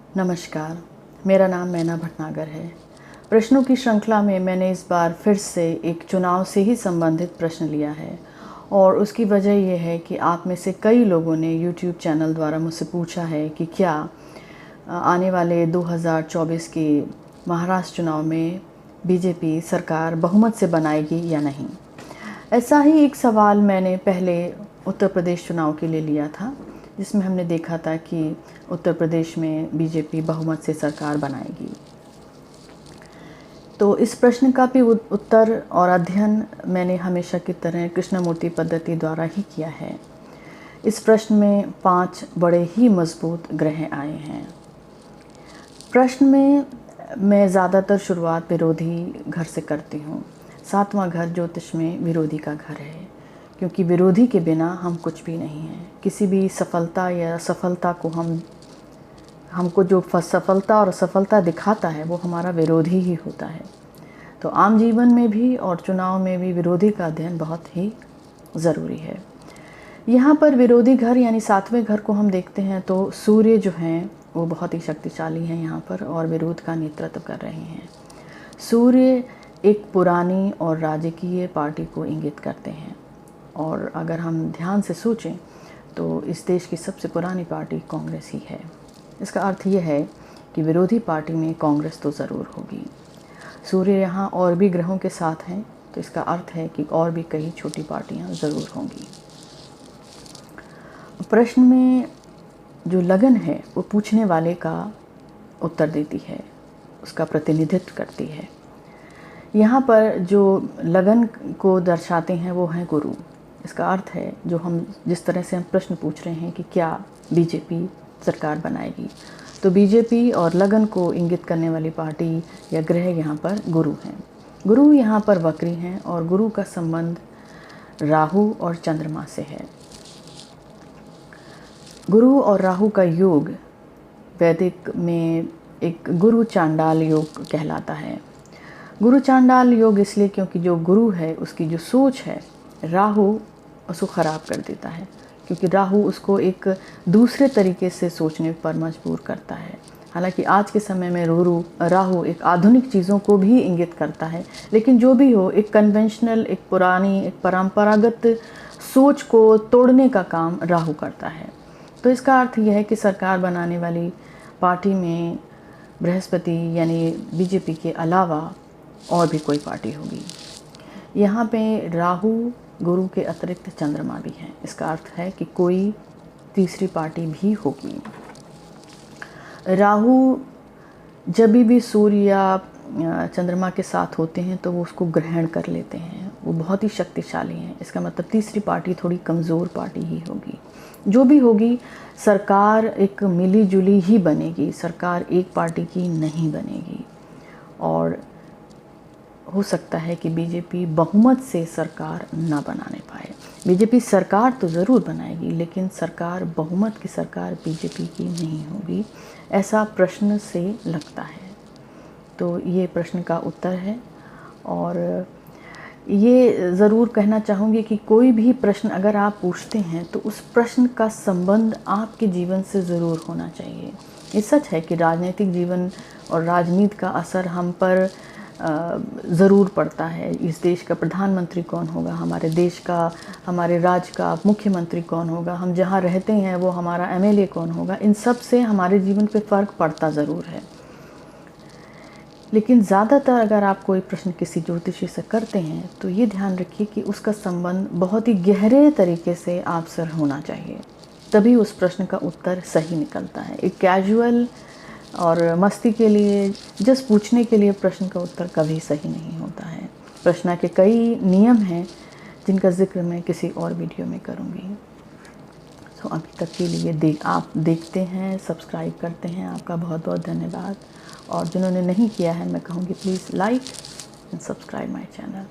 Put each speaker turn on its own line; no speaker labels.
नमस्कार, मेरा नाम मैना भटनागर है। प्रश्नों की श्रृंखला में मैंने इस बार फिर से एक चुनाव से ही संबंधित प्रश्न लिया है और उसकी वजह यह है कि आप में से कई लोगों ने यूट्यूब चैनल द्वारा मुझसे पूछा है कि क्या आने वाले 2024 के महाराष्ट्र चुनाव में बीजेपी सरकार बहुमत से बनाएगी या नहीं। ऐसा ही एक सवाल मैंने पहले उत्तर प्रदेश चुनाव के लिए लिया था, जिसमें हमने देखा था कि उत्तर प्रदेश में बीजेपी बहुमत से सरकार बनाएगी। तो इस प्रश्न का भी उत्तर और अध्ययन मैंने हमेशा की तरह कृष्णमूर्ति पद्धति द्वारा ही किया है। इस प्रश्न में 5 बड़े ही मजबूत ग्रह आए हैं। प्रश्न में मैं ज़्यादातर शुरुआत विरोधी घर से करती हूँ। 7वां घर ज्योतिष में विरोधी का घर है, क्योंकि विरोधी के बिना हम कुछ भी नहीं हैं। किसी भी सफलता या असफलता को हमको जो सफलता और असफलता दिखाता है वो हमारा विरोधी ही होता है। तो आम जीवन में भी और चुनाव में भी विरोधी का अध्ययन बहुत ही ज़रूरी है। यहाँ पर विरोधी घर यानी 7वें घर को हम देखते हैं तो सूर्य जो हैं वो बहुत ही शक्तिशाली हैं यहाँ पर और विरोध का नेतृत्व कर रहे हैं। सूर्य एक पुरानी और राजकीय पार्टी को इंगित करते हैं और अगर हम ध्यान से सोचें तो इस देश की सबसे पुरानी पार्टी कांग्रेस ही है। इसका अर्थ ये है कि विरोधी पार्टी में कांग्रेस तो ज़रूर होगी। सूर्य यहाँ और भी ग्रहों के साथ हैं, तो इसका अर्थ है कि और भी कई छोटी पार्टियाँ ज़रूर होंगी। प्रश्न में जो लगन है वो पूछने वाले का उत्तर देती है, उसका प्रतिनिधित्व करती है। यहाँ पर जो लगन को दर्शाते हैं वो हैं गुरु। इसका अर्थ है जिस तरह से हम प्रश्न पूछ रहे हैं कि क्या बीजेपी सरकार बनाएगी, तो बीजेपी और लगन को इंगित करने वाली पार्टी या ग्रह यहाँ पर गुरु हैं। गुरु यहाँ पर वक्री हैं और गुरु का संबंध राहु और चंद्रमा से है। गुरु और राहु का योग वैदिक में एक गुरु चांडाल योग कहलाता है। गुरु चांडाल योग इसलिए क्योंकि जो गुरु है उसकी जो सोच है राहु उसको ख़राब कर देता है, क्योंकि राहु उसको एक दूसरे तरीके से सोचने पर मजबूर करता है। हालांकि आज के समय में राहु एक आधुनिक चीज़ों को भी इंगित करता है, लेकिन जो भी हो एक कन्वेंशनल, एक पुरानी, एक परंपरागत सोच को तोड़ने का काम राहु करता है। तो इसका अर्थ यह है कि सरकार बनाने वाली पार्टी में बृहस्पति यानी बीजेपी के अलावा और भी कोई पार्टी होगी। यहाँ पे राहु गुरु के अतिरिक्त चंद्रमा भी हैं। इसका अर्थ है कि कोई तीसरी पार्टी भी होगी। राहु जब भी सूर्य या चंद्रमा के साथ होते हैं तो वो उसको ग्रहण कर लेते हैं, वो बहुत ही शक्तिशाली हैं। इसका मतलब तीसरी पार्टी थोड़ी कमज़ोर पार्टी ही होगी। जो भी होगी सरकार एक मिली जुली ही बनेगी, सरकार एक पार्टी की नहीं बनेगी और हो सकता है कि बीजेपी बहुमत से सरकार ना बनाने पाए। बीजेपी सरकार तो ज़रूर बनाएगी, लेकिन सरकार बहुमत की सरकार बीजेपी की नहीं होगी, ऐसा प्रश्न से लगता है। तो ये प्रश्न का उत्तर है और ये ज़रूर कहना चाहूँगी कि कोई भी प्रश्न अगर आप पूछते हैं तो उस प्रश्न का संबंध आपके जीवन से ज़रूर होना चाहिए। ये सच है कि राजनीतिक जीवन और राजनीति का असर हम पर ज़रूर पड़ता है। इस देश का प्रधानमंत्री कौन होगा, हमारे देश का, हमारे राज्य का मुख्यमंत्री कौन होगा, हम जहाँ रहते हैं वो हमारा एमएलए कौन होगा, इन सब से हमारे जीवन पे फ़र्क पड़ता ज़रूर है। लेकिन ज़्यादातर अगर आप कोई प्रश्न किसी ज्योतिषी से करते हैं तो ये ध्यान रखिए कि उसका संबंध बहुत ही गहरे तरीके से आपसे होना चाहिए, तभी उस प्रश्न का उत्तर सही निकलता है। एक कैजुअल और मस्ती के लिए, जस्ट पूछने के लिए प्रश्न का उत्तर कभी सही नहीं होता है। प्रश्न के कई नियम हैं जिनका जिक्र मैं किसी और वीडियो में करूँगी। तो अभी तक के लिए आप देखते हैं, सब्सक्राइब करते हैं, आपका बहुत बहुत धन्यवाद। और जिन्होंने नहीं किया है मैं कहूँगी please like and subscribe my channel.